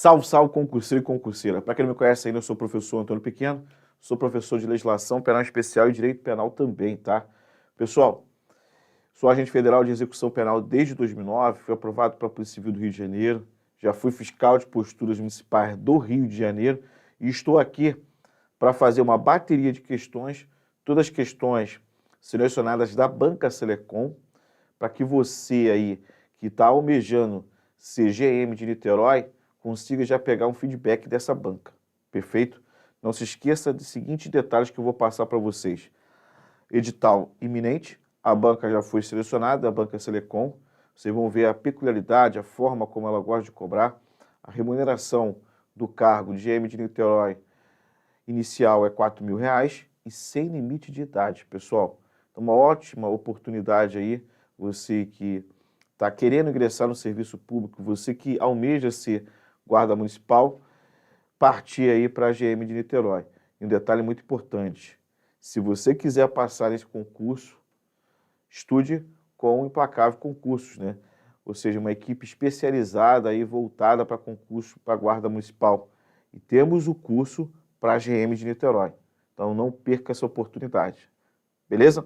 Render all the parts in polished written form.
Salve, salve, concurseiro e concurseira. Para quem não me conhece ainda, eu sou o professor Antônio Pequeno, sou professor de Legislação Penal Especial e Direito Penal também, tá? Pessoal, sou agente federal de execução penal desde 2009, fui aprovado pela Polícia Civil do Rio de Janeiro, já fui fiscal de posturas municipais do Rio de Janeiro e estou aqui para fazer uma bateria de questões, todas as questões selecionadas da Banca Selecom, para que você aí que está almejando ser GM de Niterói, consiga já pegar um feedback dessa banca, perfeito? Não se esqueça dos seguintes detalhes que eu vou passar para vocês. Edital iminente, a banca já foi selecionada, a Banca Selecom, vocês vão ver a peculiaridade, a forma como ela gosta de cobrar, a remuneração do cargo de GM de Niterói inicial é R$4.000 e sem limite de idade, pessoal. Então, uma ótima oportunidade aí, você que está querendo ingressar no serviço público, você que almeja ser guarda municipal, partir aí para a GM de Niterói. E um detalhe muito importante, se você quiser passar nesse concurso, estude com o Implacável Concursos, né? Ou seja, uma equipe especializada aí voltada para concurso para guarda municipal. E temos o curso para a GM de Niterói. Então não perca essa oportunidade. Beleza?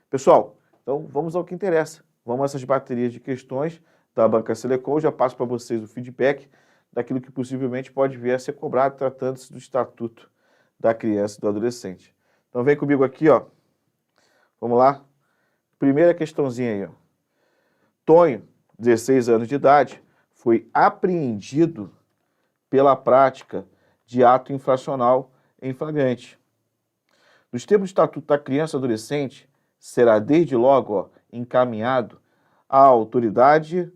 Pessoal, então vamos ao que interessa. Vamos a essas baterias de questões da Banca Selecom. Eu já passo para vocês o feedback daquilo que possivelmente pode vir a ser cobrado, tratando-se do Estatuto da Criança e do Adolescente. Então vem comigo aqui, ó. Vamos lá. Primeira questãozinha aí, ó. Tonho, 16 anos de idade, foi apreendido pela prática de ato infracional em flagrante. Nos termos do Estatuto da Criança e do Adolescente, será desde logo, ó, encaminhado à autoridade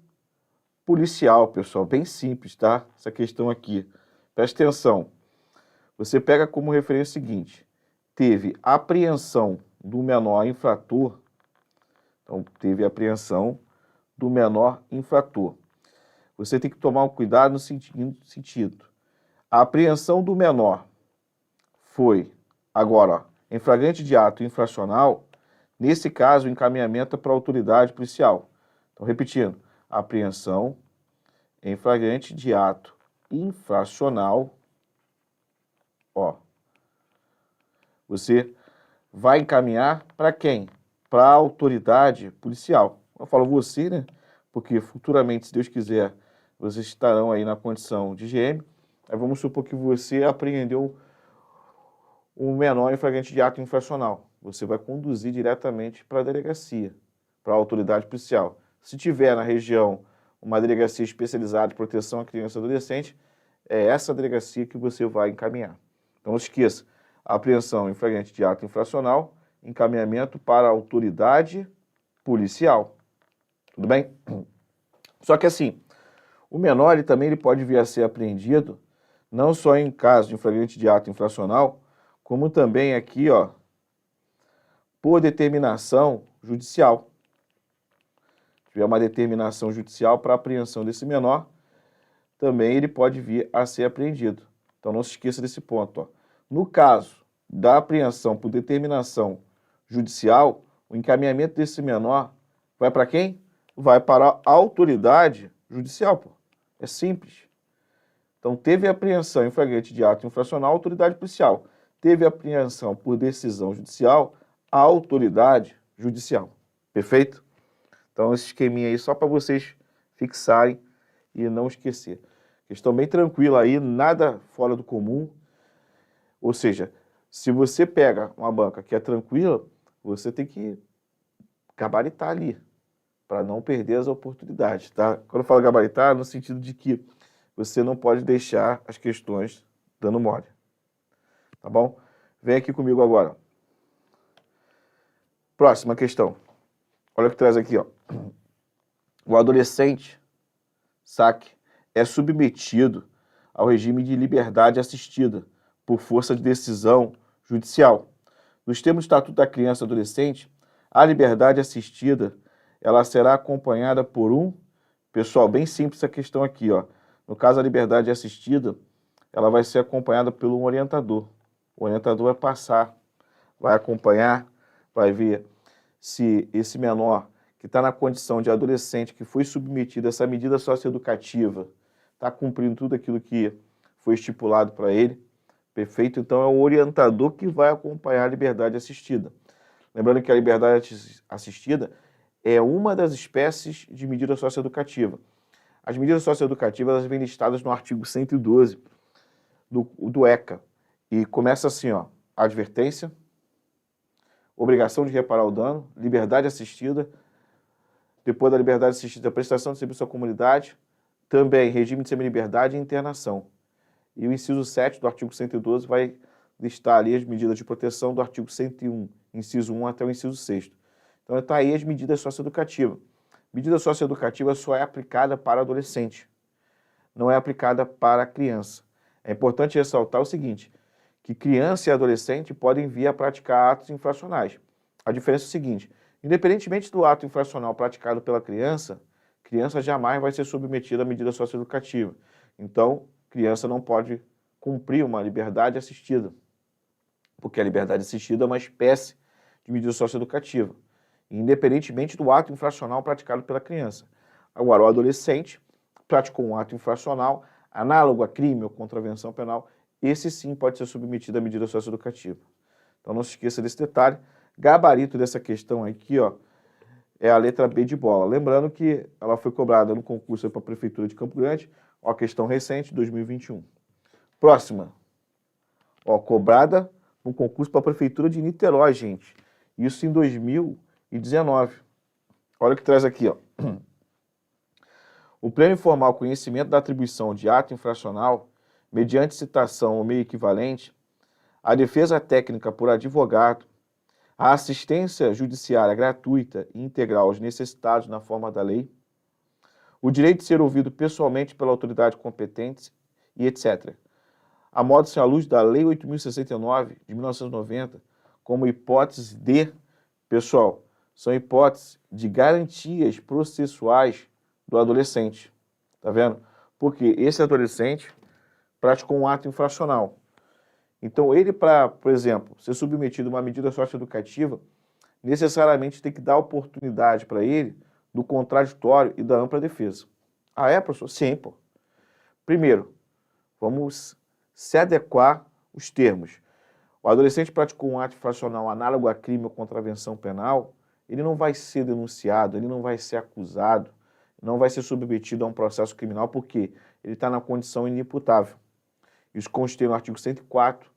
policial, pessoal, bem simples, tá? Essa questão aqui. Presta atenção. Você pega como referência o seguinte: teve apreensão do menor infrator. Então, teve apreensão do menor infrator. Você tem que tomar um cuidado no sentido. A apreensão do menor foi, agora, ó, em flagrante de ato infracional, nesse caso, o encaminhamento é para a autoridade policial. Então, repetindo, apreensão em flagrante de ato infracional, ó, você vai encaminhar para quem? Para a autoridade policial. Eu falo você, né? Porque futuramente, se Deus quiser, vocês estarão aí na condição de GM. Aí vamos supor que você apreendeu um menor em flagrante de ato infracional. Você vai conduzir diretamente para a delegacia, para a autoridade policial. Se tiver na região uma delegacia especializada em proteção à criança e adolescente, é essa delegacia que você vai encaminhar. Então não se esqueça, apreensão em flagrante de ato infracional, encaminhamento para a autoridade policial. Tudo bem? Só que assim, o menor ele pode vir a ser apreendido não só em caso de flagrante de ato infracional, como também aqui, ó, por determinação judicial. Se tiver uma determinação judicial para apreensão desse menor, também ele pode vir a ser apreendido. Então não se esqueça desse ponto, ó. No caso da apreensão por determinação judicial, o encaminhamento desse menor vai para quem? Vai para a autoridade judicial, pô. É simples. Então teve apreensão em flagrante de ato infracional, autoridade policial. Teve apreensão por decisão judicial, a autoridade judicial. Perfeito? Então esse esqueminha aí só para vocês fixarem e não esquecer. Questão bem tranquila aí, nada fora do comum. Ou seja, se você pega uma banca que é tranquila, você tem que gabaritar ali, para não perder as oportunidades, tá? Quando eu falo gabaritar, no sentido de que você não pode deixar as questões dando mole. Tá bom? Vem aqui comigo agora. Próxima questão. Olha o que traz aqui, ó. O adolescente, saque, é submetido ao regime de liberdade assistida por força de decisão judicial. Nos termos do Estatuto da Criança e Adolescente, a liberdade assistida, ela será acompanhada por um... Pessoal, bem simples essa questão aqui, ó. No caso, a liberdade assistida, ela vai ser acompanhada por um orientador. O orientador vai passar, vai acompanhar, vai ver se esse menor que está na condição de adolescente, que foi submetido a essa medida socioeducativa, está cumprindo tudo aquilo que foi estipulado para ele, perfeito? Então é o orientador que vai acompanhar a liberdade assistida. Lembrando que a liberdade assistida é uma das espécies de medida socioeducativa. As medidas socioeducativas elas vêm listadas no artigo 112 do ECA. E começa assim, ó, advertência, obrigação de reparar o dano, liberdade assistida, depois da liberdade assistida, prestação de serviço à comunidade, também regime de semi-liberdade e internação. E o inciso 7 do artigo 112 vai listar ali as medidas de proteção do artigo 101, inciso 1 até o inciso 6º. Então está aí as medidas socioeducativas. Medida socioeducativa só é aplicada para adolescente, não é aplicada para criança. É importante ressaltar o seguinte, que criança e adolescente podem vir a praticar atos infracionais. A diferença é o seguinte, independentemente do ato infracional praticado pela criança, criança jamais vai ser submetida à medida socioeducativa. Então, criança não pode cumprir uma liberdade assistida, porque a liberdade assistida é uma espécie de medida socioeducativa, independentemente do ato infracional praticado pela criança. Agora, o adolescente praticou um ato infracional análogo a crime ou contravenção penal, esse sim pode ser submetido à medida socioeducativa. Então não se esqueça desse detalhe. Gabarito dessa questão aqui, ó, é a letra B de bola. Lembrando que ela foi cobrada no concurso para a Prefeitura de Campo Grande, ó, questão recente, 2021. Próxima, ó, cobrada no concurso para a Prefeitura de Niterói, gente. Isso em 2019. Olha o que traz aqui, ó. O pleno informal conhecimento da atribuição de ato infracional, mediante citação ou meio equivalente, a defesa técnica por advogado, a assistência judiciária gratuita e integral aos necessitados na forma da lei, o direito de ser ouvido pessoalmente pela autoridade competente e etc. A modo-se à luz da Lei 8.069, de 1990, como hipótese de, pessoal, são hipóteses de garantias processuais do adolescente, tá vendo? Porque esse adolescente praticou um ato infracional. Então ele, para, por exemplo, ser submetido a uma medida socioeducativa, necessariamente tem que dar oportunidade para ele do contraditório e da ampla defesa. Ah, é, professor? Sim, pô. Primeiro, vamos se adequar os termos. O adolescente praticou um ato infracional análogo a crime ou contravenção penal, ele não vai ser denunciado, ele não vai ser acusado, não vai ser submetido a um processo criminal porque ele está na condição inimputável. Isso consta no artigo 104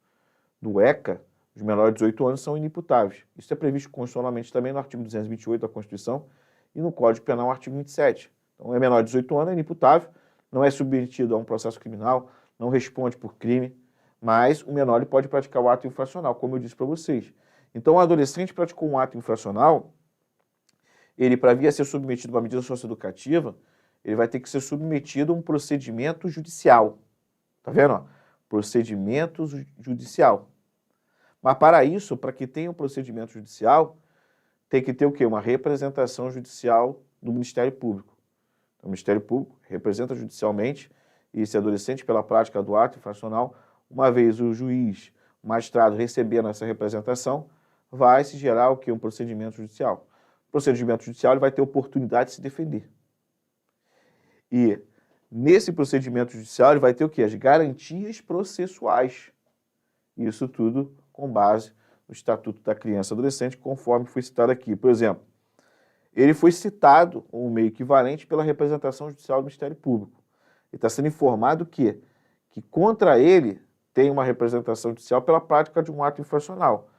do ECA, os menores de 18 anos são inimputáveis. Isso é previsto constitucionalmente também no artigo 228 da Constituição e no Código Penal, no artigo 27. Então, é menor de 18 anos, é inimputável, não é submetido a um processo criminal, não responde por crime, mas o menor ele pode praticar o ato infracional, como eu disse para vocês. Então, o adolescente praticou um ato infracional, ele, para vir a ser submetido a uma medida socioeducativa, ele vai ter que ser submetido a um procedimento judicial. Tá vendo? Ó? Procedimento judicial. Mas para isso, para que tenha um procedimento judicial, tem que ter o quê? Uma representação judicial do Ministério Público. Então, o Ministério Público representa judicialmente esse adolescente pela prática do ato infracional. Uma vez o juiz, o magistrado recebendo essa representação, vai se gerar o quê? Um procedimento judicial. O procedimento judicial ele vai ter oportunidade de se defender. E nesse procedimento judicial ele vai ter o quê? As garantias processuais. Isso tudo com base no Estatuto da Criança e Adolescente, conforme foi citado aqui. Por exemplo, ele foi citado, um meio equivalente, pela representação judicial do Ministério Público. Ele está sendo informado que contra ele tem uma representação judicial pela prática de um ato infracional.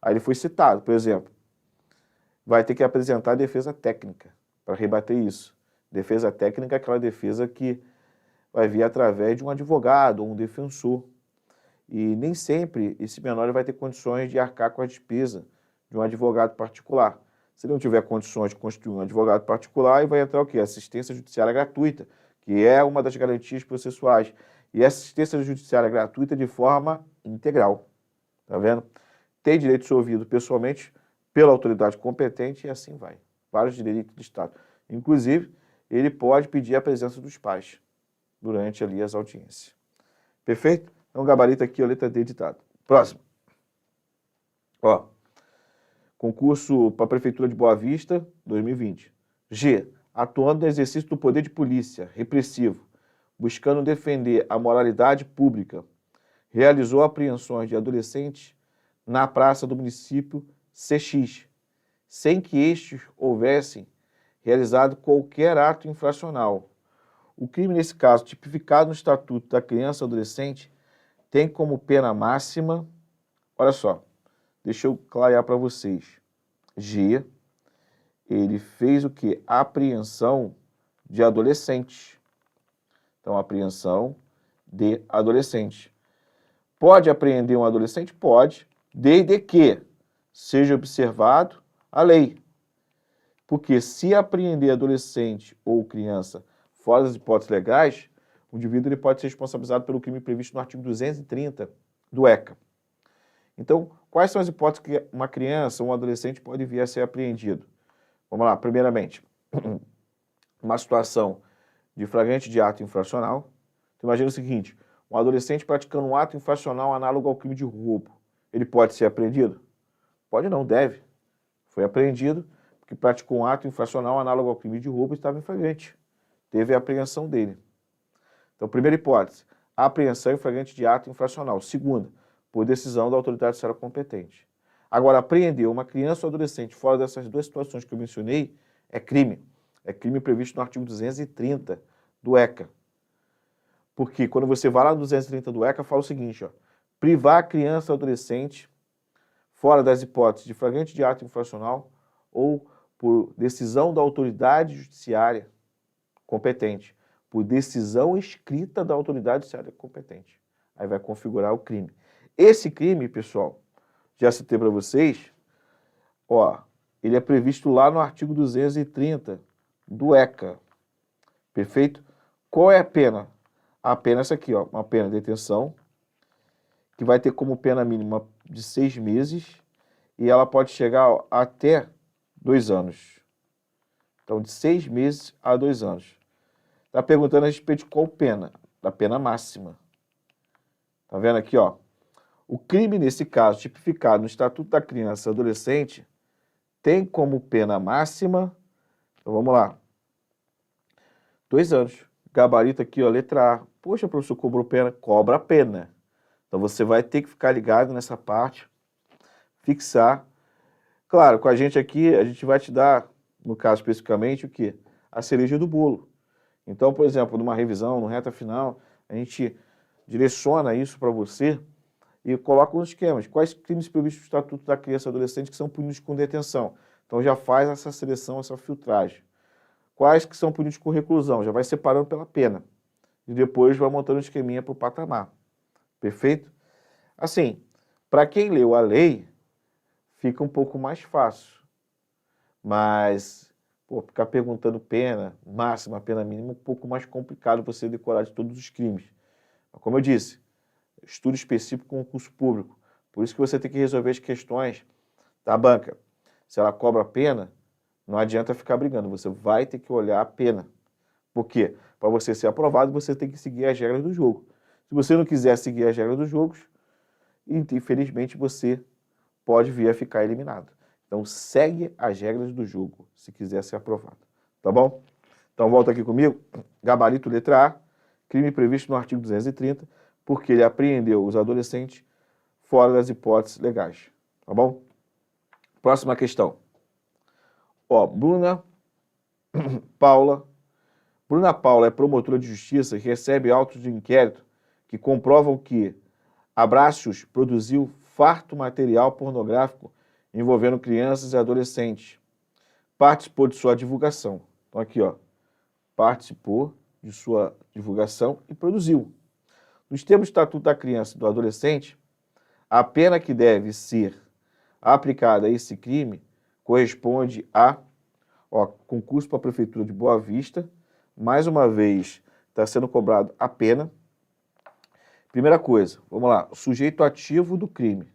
Aí ele foi citado, por exemplo, vai ter que apresentar defesa técnica para rebater isso. Defesa técnica é aquela defesa que vai vir através de um advogado ou um defensor. E nem sempre esse menor vai ter condições de arcar com a despesa de um advogado particular. Se ele não tiver condições de constituir um advogado particular, aí vai entrar o quê? Assistência judiciária gratuita, que é uma das garantias processuais. E assistência judiciária gratuita de forma integral. Tá vendo? Tem direito de ser ouvido pessoalmente pela autoridade competente e assim vai. Vários direitos do Estado. Inclusive, ele pode pedir a presença dos pais durante ali as audiências. Perfeito? Então, gabarito aqui, a letra D ditado. Próximo. Ó, concurso para a Prefeitura de Boa Vista, 2020. G. Atuando no exercício do poder de polícia repressivo, buscando defender a moralidade pública, realizou apreensões de adolescentes na praça do município CX, sem que estes houvessem realizado qualquer ato infracional. O crime, nesse caso, tipificado no Estatuto da Criança e Adolescente, tem como pena máxima, olha só, deixa eu clarear para vocês. G, ele fez o quê? Apreensão de adolescentes. Então, apreensão de adolescente. Pode apreender um adolescente? Pode, desde que seja observado a lei. Porque se apreender adolescente ou criança fora das hipóteses legais, o indivíduo ele pode ser responsabilizado pelo crime previsto no artigo 230 do ECA. Então, quais são as hipóteses que uma criança ou um adolescente pode vir a ser apreendido? Vamos lá, primeiramente, uma situação de flagrante de ato infracional. Então, imagina o seguinte, um adolescente praticando um ato infracional análogo ao crime de roubo. Ele pode ser apreendido? Pode não, deve. Foi apreendido porque praticou um ato infracional análogo ao crime de roubo e estava em flagrante. Teve a apreensão dele. Então, primeira hipótese, apreensão em flagrante de ato infracional. Segunda, por decisão da autoridade judiciária competente. Agora, apreender uma criança ou adolescente fora dessas duas situações que eu mencionei é crime. É crime previsto no artigo 230 do ECA. Porque quando você vai lá no 230 do ECA, fala o seguinte, ó, privar a criança ou adolescente fora das hipóteses de flagrante de ato infracional ou por decisão da autoridade judiciária competente, por decisão escrita da autoridade judiciária competente. Aí vai configurar o crime. Esse crime, pessoal, já citei para vocês, ó, ele é previsto lá no artigo 230 do ECA. Perfeito? Qual é a pena? A pena é essa aqui, ó, uma pena de detenção, que vai ter como pena mínima de 6 meses e ela pode chegar ó, até 2 anos. Então, de 6 meses a 2 anos. Está perguntando a respeito de qual pena? Da pena máxima. Tá vendo aqui, ó? O crime, nesse caso, tipificado no Estatuto da Criança e Adolescente, tem como pena máxima, então vamos lá, 2 anos. Gabarito aqui, ó, letra A. Poxa, professor, cobrou pena? Cobra a pena. Então você vai ter que ficar ligado nessa parte, fixar. Claro, com a gente aqui, a gente vai te dar, no caso especificamente, o quê? A cereja do bolo. Então, por exemplo, numa revisão, no reta final, a gente direciona isso para você e coloca nos esquemas. Quais crimes previstos no Estatuto da Criança e Adolescente que são punidos com detenção? Então já faz essa seleção, essa filtragem. Quais que são punidos com reclusão? Já vai separando pela pena. E depois vai montando um esqueminha para o patamar. Perfeito? Assim, para quem leu a lei, fica um pouco mais fácil. Mas, pô, ficar perguntando pena máxima, pena mínima, é um pouco mais complicado você decorar de todos os crimes. Mas, como eu disse, estudo específico com concurso público. Por isso que você tem que resolver as questões da banca. Se ela cobra pena, não adianta ficar brigando, você vai ter que olhar a pena. Por quê? Para você ser aprovado, você tem que seguir as regras do jogo. Se você não quiser seguir as regras dos jogos, infelizmente você pode vir a ficar eliminado. Então segue as regras do jogo, se quiser ser aprovado. Tá bom? Então volta aqui comigo. Gabarito letra A, crime previsto no artigo 230, porque ele apreendeu os adolescentes fora das hipóteses legais. Tá bom? Próxima questão. Ó, Bruna Paula é promotora de justiça e recebe autos de inquérito que comprovam que Abraços produziu farto material pornográfico envolvendo crianças e adolescentes. Participou de sua divulgação. Então aqui, ó, participou de sua divulgação e produziu. Nos termos do Estatuto da Criança e do Adolescente, a pena que deve ser aplicada a esse crime corresponde a concurso para a Prefeitura de Boa Vista. Mais uma vez, está sendo cobrado a pena. Primeira coisa, vamos lá, sujeito ativo do crime.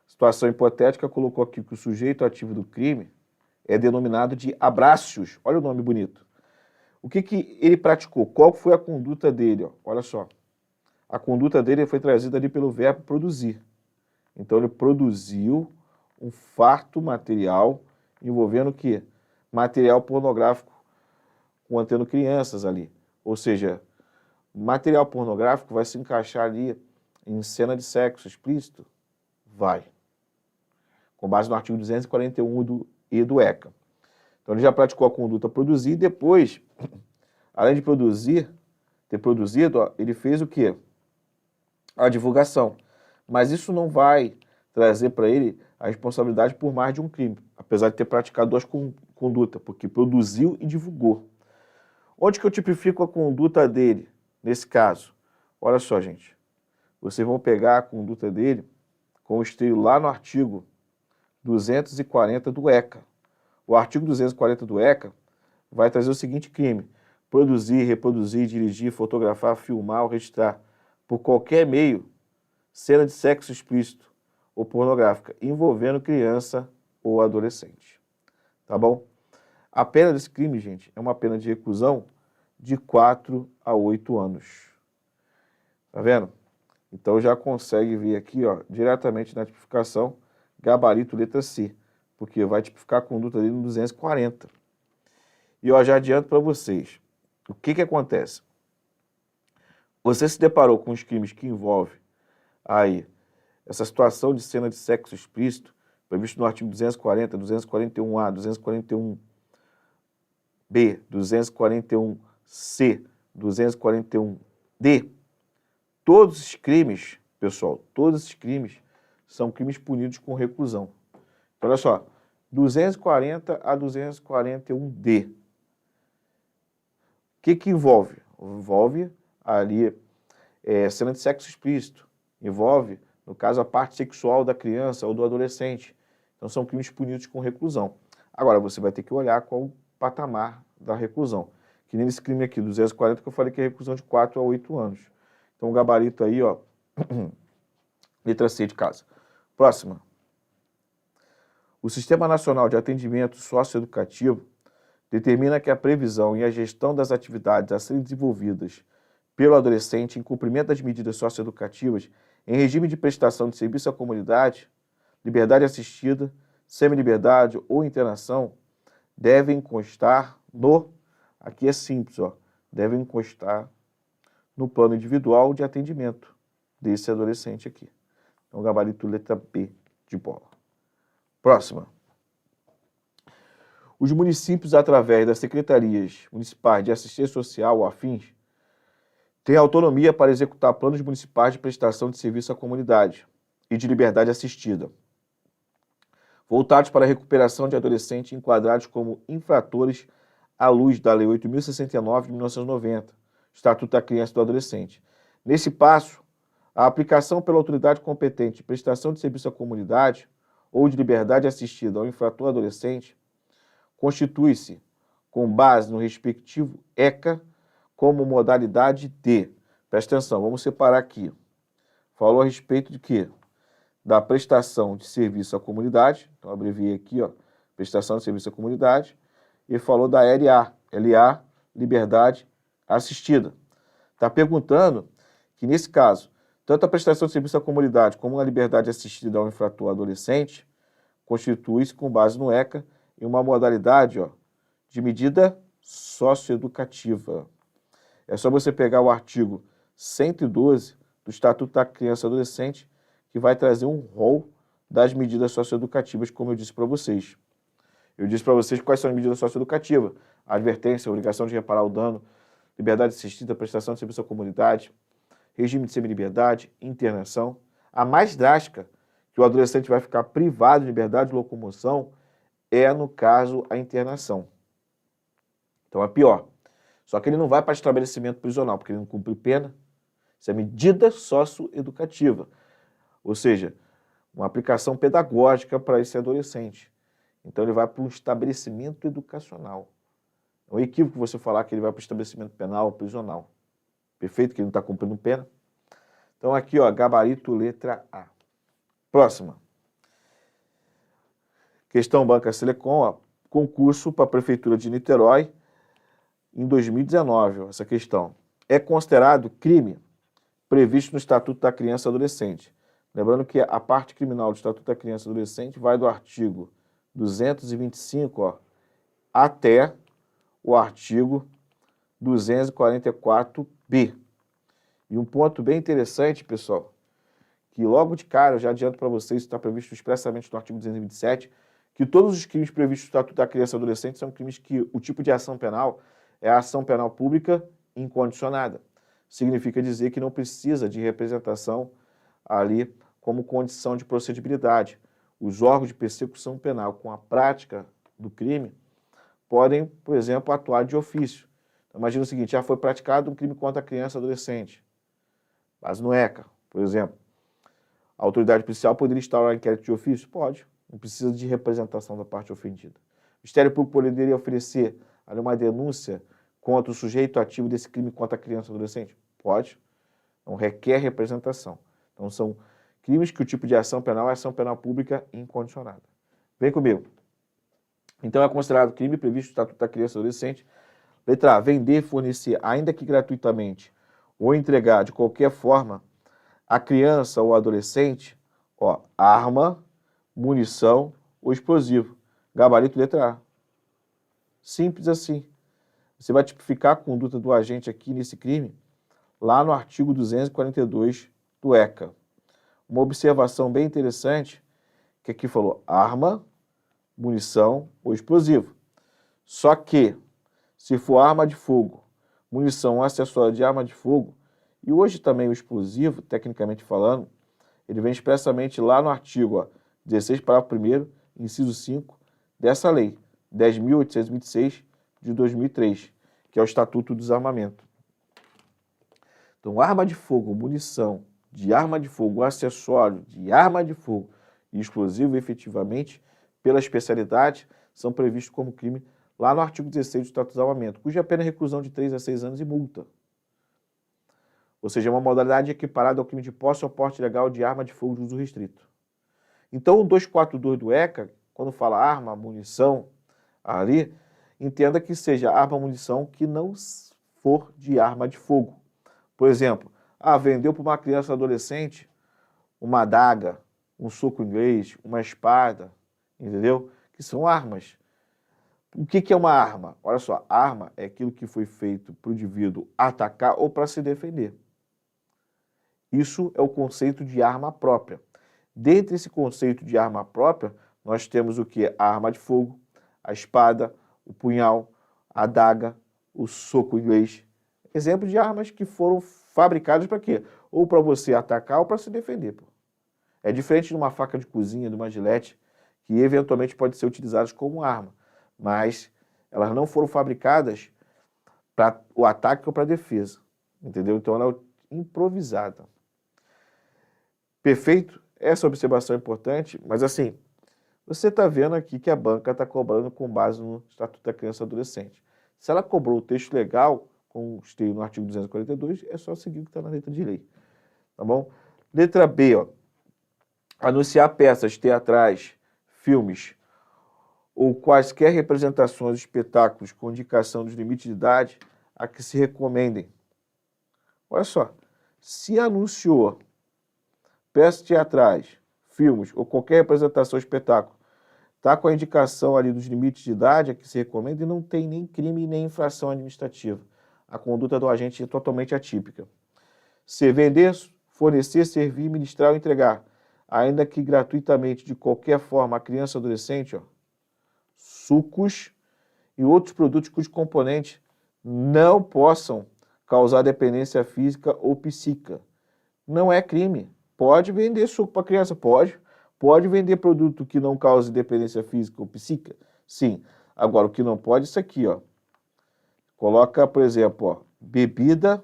Situação hipotética colocou aqui que o sujeito ativo do crime é denominado de Abraços. Olha o nome bonito. O que ele praticou? Qual foi a conduta dele? Ó? Olha só. A conduta dele foi trazida ali pelo verbo produzir. Então ele produziu um farto material envolvendo o quê? Material pornográfico contendo crianças ali. Ou seja, material pornográfico vai se encaixar ali em cena de sexo explícito? Vai. Com base no artigo 241 do ECA. Então ele já praticou a conduta produzir e depois, além de ter produzido, ó, ele fez o quê? A divulgação. Mas isso não vai trazer para ele a responsabilidade por mais de um crime, apesar de ter praticado duas condutas, porque produziu e divulgou. Onde que eu tipifico a conduta dele, nesse caso? Olha só, gente. Vocês vão pegar a conduta dele com o esteio lá no artigo 240 do ECA. O artigo 240 do ECA vai trazer o seguinte crime: produzir, reproduzir, dirigir, fotografar, filmar ou registrar, por qualquer meio, cena de sexo explícito ou pornográfica, envolvendo criança ou adolescente. Tá bom? A pena desse crime, gente, é uma pena de reclusão de 4 a 8 anos. Tá vendo? Então já consegue ver aqui, ó, diretamente na tipificação, gabarito letra C, porque vai tipificar a conduta dele no 240. E ó, já adianto para vocês, o que acontece? Você se deparou com os crimes que envolvem aí essa situação de cena de sexo explícito, previsto no artigo 240, 241A, 241B, 241C, 241D, todos esses crimes, pessoal, todos esses crimes são crimes punidos com reclusão. Então, olha só, 240 a 241D. O que envolve? Envolve ali cena de sexo explícito, envolve, no caso, a parte sexual da criança ou do adolescente. Então, são crimes punidos com reclusão. Agora, você vai ter que olhar qual o patamar da reclusão. Que nem esse crime aqui, 240, que eu falei que é reclusão de 4 a 8 anos. Então, o gabarito aí, ó, letra C de casa. Próxima. O Sistema Nacional de Atendimento Socioeducativo determina que a previsão e a gestão das atividades a serem desenvolvidas pelo adolescente em cumprimento das medidas socioeducativas em regime de prestação de serviço à comunidade, liberdade assistida, semi-liberdade ou internação, devem constar no, aqui é simples, ó, devem constar no plano individual de atendimento desse adolescente aqui. Então, gabarito letra B de bola. Próxima. Os municípios, através das secretarias municipais de assistência social ou afins, têm autonomia para executar planos municipais de prestação de serviço à comunidade e de liberdade assistida, voltados para a recuperação de adolescentes enquadrados como infratores à luz da Lei 8.069 de 1990, Estatuto da Criança e do Adolescente. Nesse passo, a aplicação pela autoridade competente de prestação de serviço à comunidade ou de liberdade assistida ao infrator adolescente constitui-se, com base no respectivo ECA, como modalidade de, presta atenção, vamos separar aqui, falou a respeito de quê? Da prestação de serviço à comunidade, então abreviei aqui, ó, prestação de serviço à comunidade, e falou da LA, liberdade assistida. Está perguntando que, nesse caso, tanto a prestação de serviço à comunidade como a liberdade assistida ao infrator adolescente constitui-se, com base no ECA, em uma modalidade, ó, de medida socioeducativa. É só você pegar o artigo 112 do Estatuto da Criança e Adolescente, que vai trazer um rol das medidas socioeducativas, como eu disse para vocês. Eu disse para vocês quais são as medidas socioeducativas: a advertência, a obrigação de reparar o dano, liberdade assistida, prestação de serviço à comunidade, regime de semi-liberdade, internação. A mais drástica, que o adolescente vai ficar privado de liberdade de locomoção, é, no caso, a internação. Então é pior. Só que ele não vai para estabelecimento prisional, porque ele não cumpre pena. Isso é medida socioeducativa. Ou seja, uma aplicação pedagógica para esse adolescente. Então ele vai para um estabelecimento educacional. É um equívoco você falar que ele vai para o estabelecimento penal ou prisional. Perfeito? Que ele não está cumprindo pena. Então aqui, ó, gabarito letra A. Próxima. Questão Banca Selecom, ó, concurso para a Prefeitura de Niterói em 2019, ó, essa questão. É considerado crime previsto no Estatuto da Criança e Adolescente. Lembrando que a parte criminal do Estatuto da Criança e Adolescente vai do artigo 225, ó, até o artigo 244B. E um ponto bem interessante, pessoal, que logo de cara, eu já adianto para vocês, isso está previsto expressamente no artigo 227, que todos os crimes previstos no Estatuto da Criança e Adolescente são crimes que o tipo de ação penal é a ação penal pública incondicionada. Significa dizer que não precisa de representação ali como condição de procedibilidade. Os órgãos de persecução penal com a prática do crime podem, por exemplo, atuar de ofício. Então, imagina o seguinte, já foi praticado um crime contra a criança e adolescente, mas no ECA, por exemplo. A autoridade policial poderia instaurar inquérito de ofício? Pode. Não precisa de representação da parte ofendida. O Ministério Público poderia oferecer ali uma denúncia contra o sujeito ativo desse crime contra a criança ou adolescente? Pode. Não requer representação. Então, são crimes que o tipo de ação penal é ação penal pública incondicionada. Vem comigo. Então, é considerado crime previsto no Estatuto da Criança e Adolescente. Letra A. Vender, fornecer, ainda que gratuitamente, ou entregar de qualquer forma a criança ou adolescente, arma, munição ou explosivo. Gabarito letra A. Simples assim. Você vai tipificar a conduta do agente aqui nesse crime lá no artigo 242 do ECA. Uma observação bem interessante, que aqui falou arma, munição ou explosivo. Só que, se for arma de fogo, munição ou acessório de arma de fogo, e hoje também o explosivo, tecnicamente falando, ele vem expressamente lá no artigo 16, parágrafo 1º, inciso 5, dessa lei, 10.826 de 2003, que é o Estatuto do Desarmamento. Então, arma de fogo, munição de arma de fogo, acessório de arma de fogo e explosivo, efetivamente, pela especialidade, são previstos como crime lá no artigo 16 do Estatuto do Desarmamento, cuja pena é reclusão de 3 a 6 anos e multa. Ou seja, é uma modalidade equiparada ao crime de posse ou porte ilegal de arma de fogo de uso restrito. Então, o 242 do ECA, quando fala arma, munição, ali, entenda que seja arma, munição que não for de arma de fogo. Por exemplo, vendeu para uma criança ou adolescente uma adaga, um soco inglês, uma espada, entendeu? Que são armas. O que é uma arma? Olha só, arma é aquilo que foi feito para o indivíduo atacar ou para se defender. Isso é o conceito de arma própria. Dentro desse conceito de arma própria, nós temos o que? A arma de fogo, a espada, o punhal, a adaga, o soco inglês. Exemplo de armas que foram fabricadas para quê? Ou para você atacar ou para se defender. Pô. É diferente de uma faca de cozinha, de uma gilete, que eventualmente pode ser utilizadas como arma, mas elas não foram fabricadas para o ataque ou para a defesa, entendeu? Então ela é improvisada. Perfeito? Essa observação é importante, mas assim, você está vendo aqui que a banca está cobrando com base no Estatuto da Criança e Adolescente. Se ela cobrou o texto legal, como esteja no artigo 242, é só seguir o que está na letra de lei. Tá bom? Letra B, anunciar peças teatrais, filmes ou quaisquer representações, espetáculos com indicação dos limites de idade a que se recomendem. Olha só, se anunciou peças teatrais, filmes ou qualquer representação, espetáculo, está com a indicação ali dos limites de idade a que se recomenda e não tem nem crime nem infração administrativa. A conduta do agente é totalmente atípica. Se vender, fornecer, servir, ministrar ou entregar, ainda que gratuitamente, de qualquer forma, a criança ou adolescente, sucos e outros produtos cujos componentes não possam causar dependência física ou psíquica. Não é crime. Pode vender suco para criança? Pode. Pode vender produto que não cause dependência física ou psíquica? Sim. Agora, o que não pode é isso aqui, Coloca, por exemplo, bebida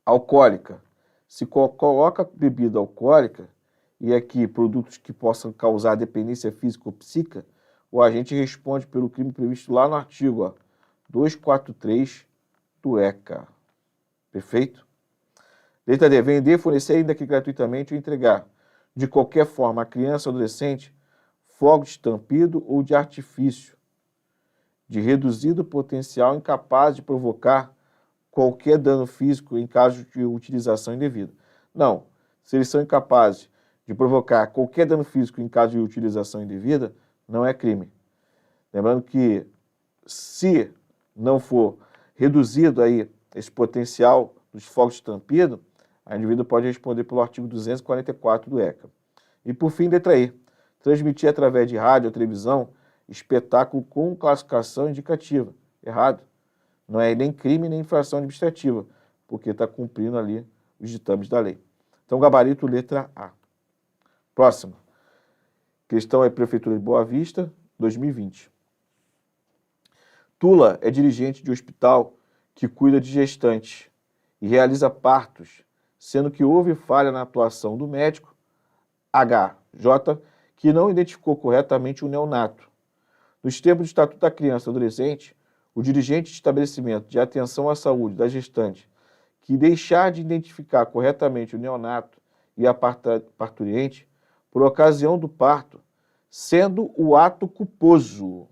alcoólica. Se coloca bebida alcoólica e aqui produtos que possam causar dependência física ou psíquica, o agente responde pelo crime previsto lá no artigo 243 do ECA. Perfeito? Letra D. Vender, fornecer, ainda que gratuitamente, ou entregar, de qualquer forma, a criança ou adolescente, fogo de estampido ou de artifício, de reduzido potencial incapaz de provocar qualquer dano físico em caso de utilização indevida. Não, se eles são incapazes de provocar qualquer dano físico em caso de utilização indevida, não é crime. Lembrando que se não for reduzido aí esse potencial dos fogos de estampido, a indivíduo pode responder pelo artigo 244 do ECA. E por fim, letra E, transmitir através de rádio ou televisão espetáculo com classificação indicativa. Errado. Não é nem crime nem infração administrativa, porque está cumprindo ali os ditames da lei. Então, gabarito, letra A. Próxima. Questão é Prefeitura de Boa Vista, 2020. Tula é dirigente de hospital que cuida de gestantes e realiza partos, sendo que houve falha na atuação do médico HJ, que não identificou corretamente o neonato. Nos termos do Estatuto da Criança e do Adolescente, o dirigente de estabelecimento de atenção à saúde da gestante que deixar de identificar corretamente o neonato e a parturiente, por ocasião do parto, sendo o ato culposo,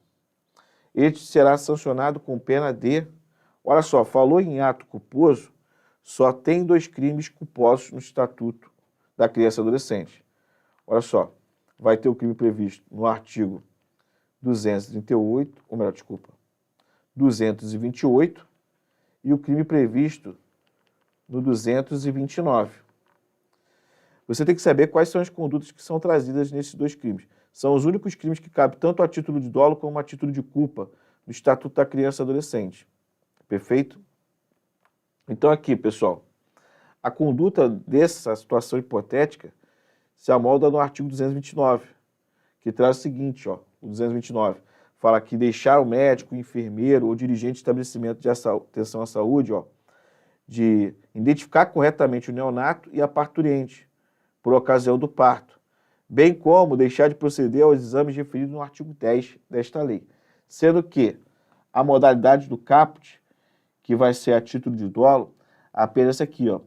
este será sancionado com pena de... Olha só, falou em ato culposo, só tem 2 crimes culposos no Estatuto da Criança e Adolescente. Olha só, vai ter o crime previsto no artigo 238, ou melhor, desculpa, 228, e o crime previsto no 229. Você tem que saber quais são as condutas que são trazidas nesses 2 crimes. São os únicos crimes que cabem tanto a título de dolo como a título de culpa no Estatuto da Criança e Adolescente. Perfeito? Então aqui, pessoal, a conduta dessa situação hipotética se amolda no artigo 229, que traz o seguinte, ó, o 229, fala que deixar o médico, o enfermeiro ou dirigente de estabelecimento de atenção à saúde, ó, de identificar corretamente o neonato e a parturiente, por ocasião do parto, bem como deixar de proceder aos exames referidos no artigo 10 desta lei, sendo que a modalidade do caput, que vai ser a título de dolo, apenas aqui, ó,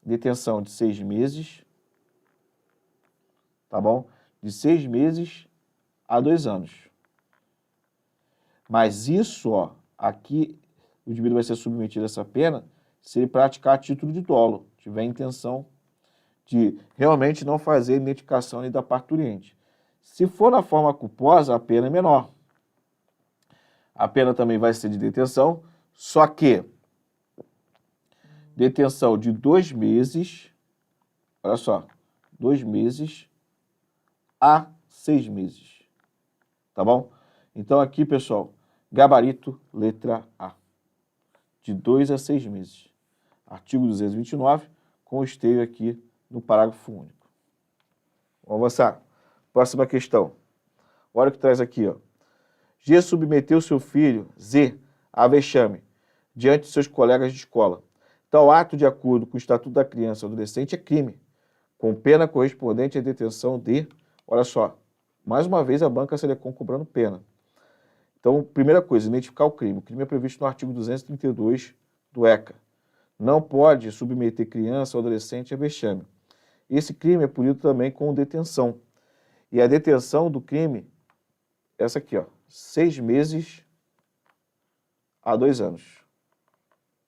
detenção de 6 meses, tá bom? De 6 meses a 2 anos. Mas isso, ó, aqui, o indivíduo vai ser submetido a essa pena se ele praticar a título de dolo, tiver a intenção de realmente não fazer a identificação ali da parturiente. Se for na forma culposa, a pena é menor. A pena também vai ser de detenção, só que detenção de 2 meses, olha só, 2 meses a 6 meses, tá bom? Então aqui, pessoal, gabarito, letra A, de 2 a 6 meses. Artigo 229, com o esteio aqui no parágrafo único. Vamos avançar. Próxima questão. Olha o que traz aqui, ó. G submeteu seu filho, Z, a vexame, diante de seus colegas de escola. Tal ato, de acordo com o Estatuto da Criança e Adolescente, é crime, com pena correspondente à detenção de... Olha só, mais uma vez a banca Selecom cobrando pena. Então, primeira coisa, identificar o crime. O crime é previsto no artigo 232 do ECA. Não pode submeter criança ou adolescente a vexame. Esse crime é punido também com detenção. E a detenção do crime, essa aqui, ó, 6 meses a 2 anos.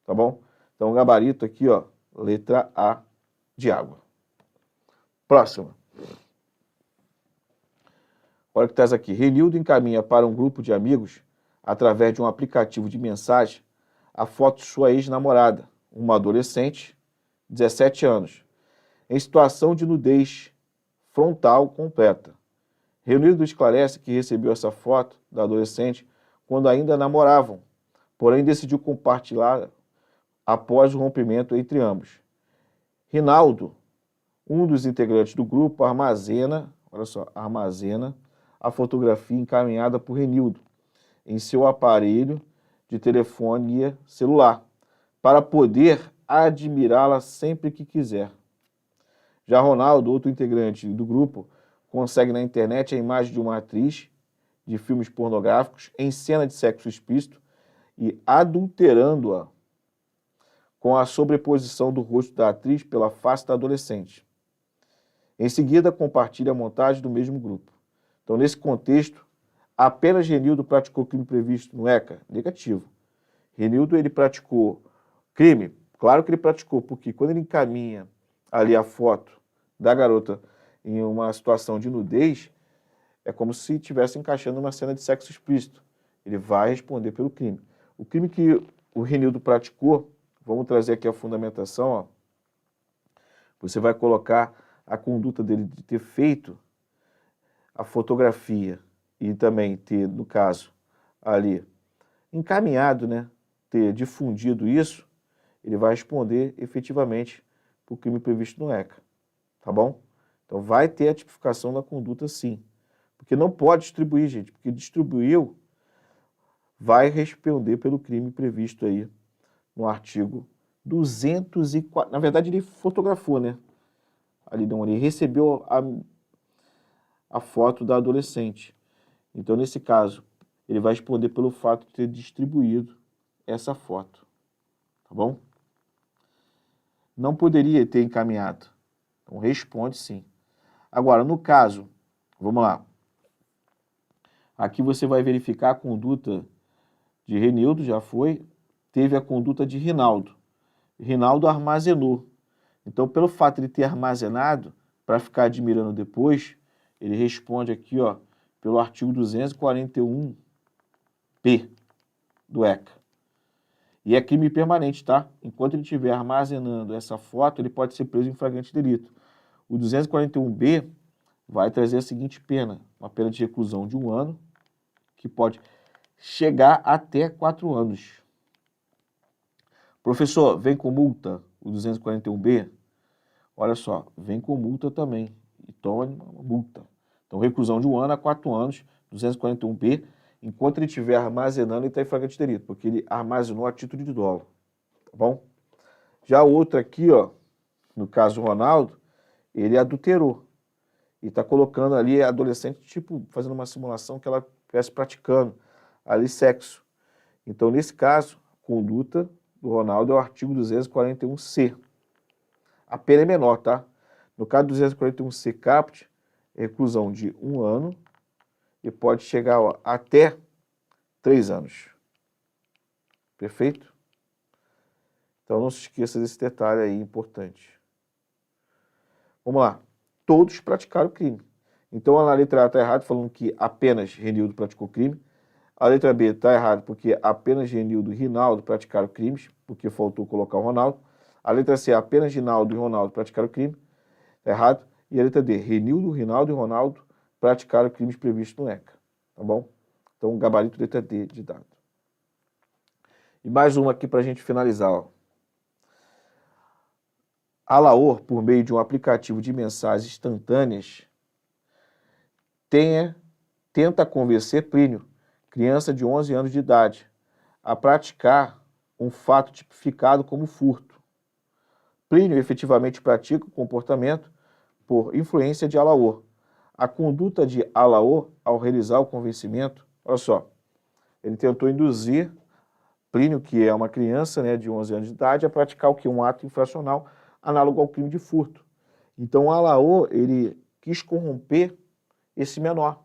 Tá bom? Então, o gabarito aqui, ó, letra A de água. Próxima. Olha o que traz aqui. Renildo encaminha para um grupo de amigos, através de um aplicativo de mensagem, a foto de sua ex-namorada, uma adolescente, 17 anos, em situação de nudez frontal completa. Renildo esclarece que recebeu essa foto da adolescente quando ainda namoravam, porém decidiu compartilhar após o rompimento entre ambos. Rinaldo, um dos integrantes do grupo, armazena, olha só, armazena a fotografia encaminhada por Renildo em seu aparelho de telefonia celular, para poder admirá-la sempre que quiser. Já Ronaldo, outro integrante do grupo, consegue na internet a imagem de uma atriz de filmes pornográficos em cena de sexo explícito e adulterando-a com a sobreposição do rosto da atriz pela face da adolescente. Em seguida, compartilha a montagem do mesmo grupo. Então, nesse contexto, apenas Renildo praticou crime previsto no ECA? Negativo. Renildo, ele praticou crime? Claro que ele praticou, porque quando ele encaminha ali a foto da garota em uma situação de nudez, é como se estivesse encaixando uma cena de sexo explícito. Ele vai responder pelo crime. O crime que o Renildo praticou, vamos trazer aqui a fundamentação, ó. Você vai colocar a conduta dele de ter feito a fotografia e também ter, no caso, ali, encaminhado, né, ter difundido isso, ele vai responder efetivamente por crime previsto no ECA, tá bom? Então vai ter a tipificação da conduta sim, porque não pode distribuir, gente, porque distribuiu vai responder pelo crime previsto aí no artigo 204, na verdade ele fotografou, né? Ali não, ele recebeu a foto da adolescente. Então, nesse caso, ele vai responder pelo fato de ter distribuído essa foto, tá bom? Não poderia ter encaminhado. Então, responde sim. Agora, no caso, vamos lá. Aqui você vai verificar a conduta de Renildo, já foi. Teve a conduta de Rinaldo. Rinaldo armazenou. Então, pelo fato de ter armazenado, para ficar admirando depois, ele responde aqui, ó, pelo artigo 241-P do ECA. E é crime permanente, tá? Enquanto ele estiver armazenando essa foto, ele pode ser preso em flagrante delito. O 241-B vai trazer a seguinte pena, uma pena de reclusão de 1 ano, que pode chegar até 4 anos. Professor, vem com multa o 241-B? Olha só, vem com multa também, e toma uma multa. Então, reclusão de 1 ano a 4 anos, 241-B, enquanto ele estiver armazenando, ele está em flagrante delito, porque ele armazenou a título de dolo, tá bom? Já o outro aqui, ó, no caso Ronaldo, ele adulterou, e está colocando ali a adolescente, tipo, fazendo uma simulação que ela estivesse praticando ali sexo. Então, nesse caso, a conduta do Ronaldo é o artigo 241-C. A pena é menor, tá? No caso do 241-C caput, é reclusão de 1 ano e pode chegar ó, até 3 anos. Perfeito? Então não se esqueça desse detalhe aí importante. Vamos lá. Todos praticaram crime. Então a letra A está errada, falando que apenas Renildo praticou crime. A letra B está errada, porque apenas Renildo e Rinaldo praticaram crimes, porque faltou colocar o Ronaldo. A letra C, apenas Rinaldo e Ronaldo praticaram crime. Está errado. E a letra D, Renildo, Rinaldo e Ronaldo praticaram crimes previstos no ECA. Tá bom? Então, gabarito letra D de dado. E mais uma aqui para a gente finalizar. Ó. A Laor, por meio de um aplicativo de mensagens instantâneas, tenta convencer Plínio, criança de 11 anos de idade, a praticar um fato tipificado como furto. Plínio efetivamente pratica o comportamento por influência de Alaor. A conduta de Alaor, ao realizar o convencimento, olha só, ele tentou induzir Plínio, que é uma criança, né, de 11 anos de idade, a praticar o que? Um ato infracional análogo ao crime de furto. Então, Alaor, ele quis corromper esse menor.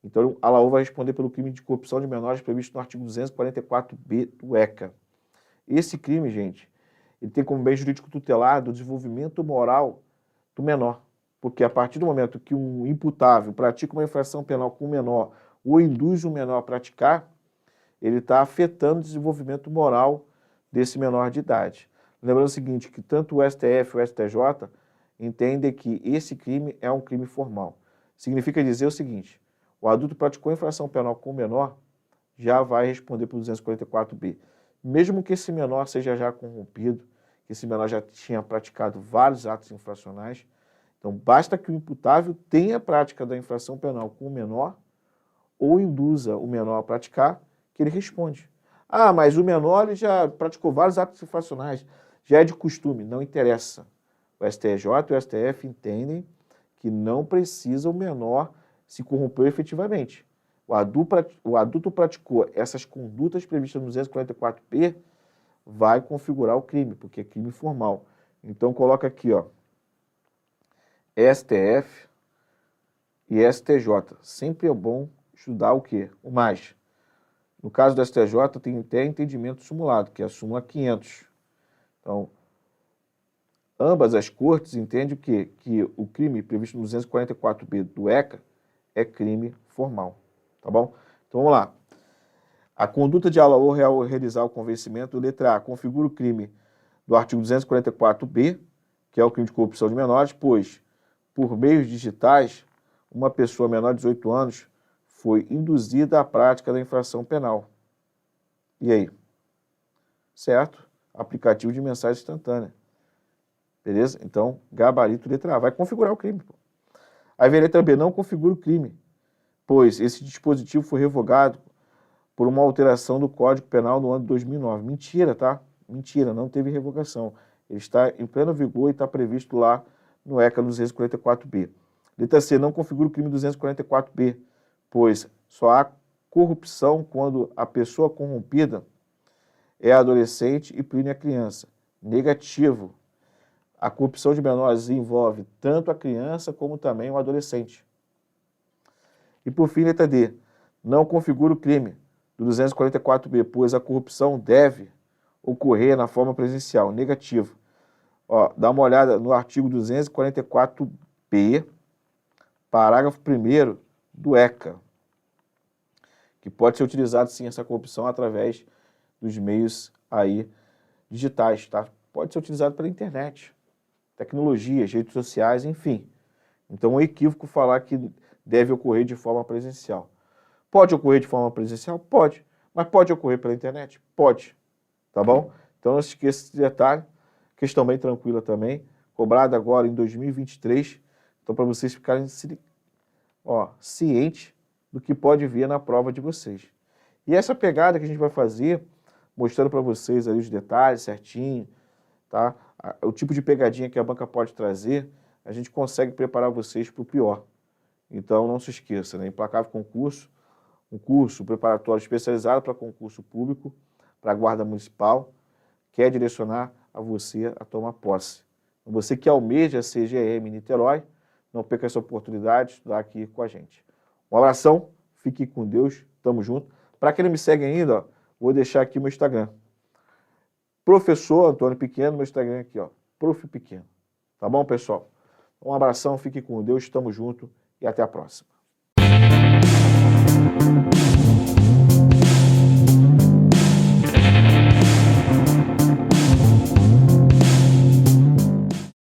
Então, Alaor vai responder pelo crime de corrupção de menores previsto no artigo 244-B do ECA. Esse crime, gente, ele tem como bem jurídico tutelado o desenvolvimento moral do menor. Porque a partir do momento que um imputável pratica uma infração penal com o menor ou induz o menor a praticar, ele está afetando o desenvolvimento moral desse menor de idade. Lembrando o seguinte, que tanto o STF e o STJ entendem que esse crime é um crime formal. Significa dizer o seguinte, o adulto praticou infração penal com o menor, já vai responder por 244-B. Mesmo que esse menor seja já corrompido, que esse menor já tinha praticado vários atos infracionais, então basta que o imputável tenha a prática da infração penal com o menor ou induza o menor a praticar, que ele responde. Ah, mas o menor ele já praticou vários atos infracionais, já é de costume, não interessa. O STJ e o STF entendem que não precisa o menor se corromper efetivamente. O adulto praticou essas condutas previstas no 244-P, vai configurar o crime, porque é crime formal. Então coloca aqui, ó, STF e STJ. Sempre é bom estudar o quê? O mais. No caso do STJ, tem até entendimento simulado, que é a súmula 500. Então, ambas as cortes entendem o quê? Que o crime previsto no 244-B do ECA é crime formal, tá bom? Então, vamos lá. A conduta de aula ou ao realizar o convencimento, letra A, configura o crime do artigo 244b, que é o crime de corrupção de menores, pois, por meios digitais, uma pessoa menor de 18 anos foi induzida à prática da infração penal. E aí? Certo? Aplicativo de mensagem instantânea. Beleza? Então, gabarito letra A. Vai configurar o crime. Pô. Aí vem a letra B, não configura o crime, pois esse dispositivo foi revogado por uma alteração do Código Penal no ano de 2009. Mentira, tá? Mentira, não teve revogação. Ele está em pleno vigor e está previsto lá no ECA 244B. Letra C, não configura o crime 244B, pois só há corrupção quando a pessoa corrompida é adolescente e plena a criança. Negativo. A corrupção de menores envolve tanto a criança como também o adolescente. E por fim, letra D, não configura o crime do 244B, pois a corrupção deve ocorrer na forma presencial. Negativo. Ó, dá uma olhada no artigo 244B, parágrafo 1º do ECA, que pode ser utilizado sim essa corrupção através dos meios aí digitais, tá? Pode ser utilizado pela internet, tecnologias, redes sociais, enfim. Então é um equívoco falar que deve ocorrer de forma presencial. Pode ocorrer de forma presencial? Pode. Mas pode ocorrer pela internet? Pode. Tá bom? Então não se esqueça desse detalhe. Questão bem tranquila também. Cobrada agora em 2023. Então para vocês ficarem cientes do que pode vir na prova de vocês. E essa pegada que a gente vai fazer, mostrando para vocês ali os detalhes certinho, tá? O tipo de pegadinha que a banca pode trazer, a gente consegue preparar vocês para o pior. Então não se esqueça, né? Implacável Concurso, um curso preparatório especializado para concurso público, para a Guarda Municipal, quer direcionar a você a tomar posse. Você que almeja a CGM Niterói, não perca essa oportunidade de estudar aqui com a gente. Um abração, fique com Deus, tamo junto. Para quem não me segue ainda, ó, vou deixar aqui o meu Instagram. Professor Antônio Pequeno, meu Instagram aqui, ó, Prof Pequeno. Tá bom, pessoal? Um abração, fique com Deus, tamo junto e até a próxima.